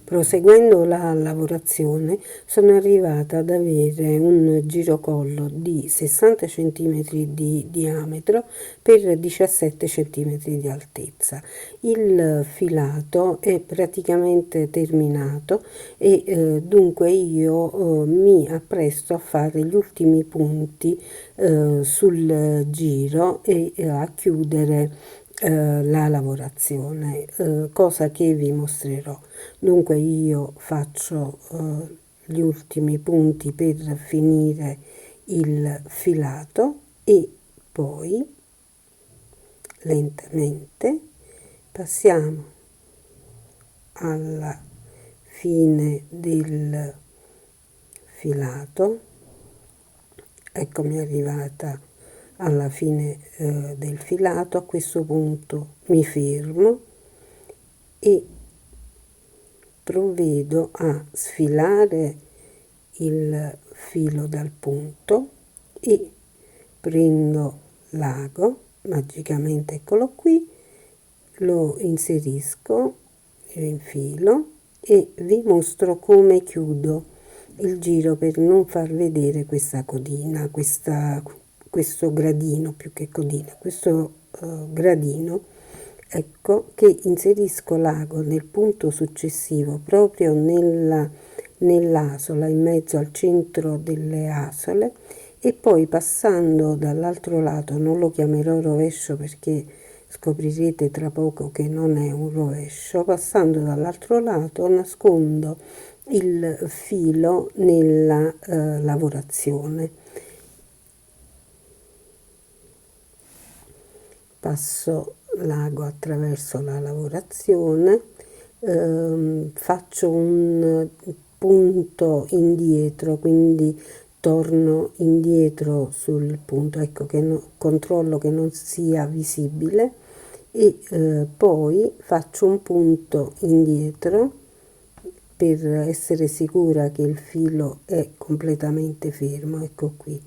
Proseguendo la lavorazione sono arrivata ad avere un girocollo di 60 cm di diametro per 17 cm di altezza. Il filato è praticamente terminato e dunque io mi appresto a fare gli ultimi punti sul giro e a chiudere la lavorazione, cosa che vi mostrerò. Dunque io faccio gli ultimi punti per finire il filato e poi lentamente passiamo alla fine del filato. Eccomi arrivata alla fine del filato. A questo punto mi fermo e provvedo a sfilare il filo dal punto e prendo l'ago, magicamente eccolo qui, lo inserisco, lo infilo e vi mostro come chiudo il giro per non far vedere questa codina, questo gradino, più che codina, questo gradino. Ecco che inserisco l'ago nel punto successivo, proprio nell'asola, in mezzo al centro delle asole, e poi passando dall'altro lato, non lo chiamerò rovescio perché scoprirete tra poco che non è un rovescio, passando dall'altro lato nascondo il filo nella lavorazione. Passo l'ago attraverso la lavorazione, faccio un punto indietro, quindi torno indietro sul punto, ecco che controllo che non sia visibile e poi faccio un punto indietro per essere sicura che il filo è completamente fermo. Ecco qui,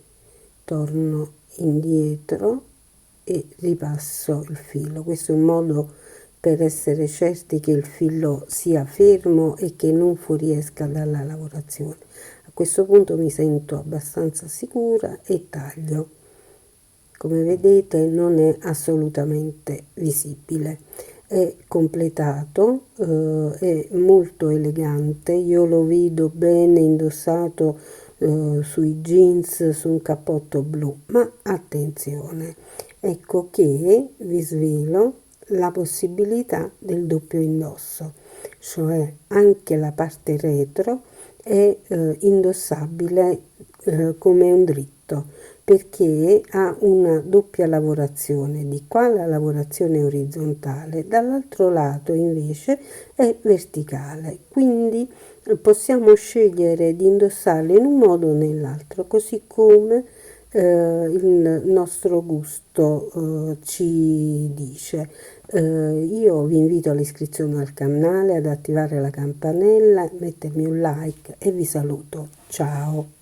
torno indietro e ripasso il filo. Questo è un modo per essere certi che il filo sia fermo e che non fuoriesca dalla lavorazione. A questo punto mi sento abbastanza sicura e taglio. Come vedete non è assolutamente visibile, è completato, è molto elegante. Io lo vedo bene indossato sui jeans, su un cappotto blu, ma attenzione, ecco che vi svelo la possibilità del doppio indosso, cioè anche la parte retro è indossabile come un dritto, perché ha una doppia lavorazione, di qua la lavorazione orizzontale, dall'altro lato invece è verticale, quindi possiamo scegliere di indossarle in un modo o nell'altro, così come il nostro gusto ci dice. Io vi invito all'iscrizione al canale, ad attivare la campanella, mettermi un like e vi saluto. Ciao!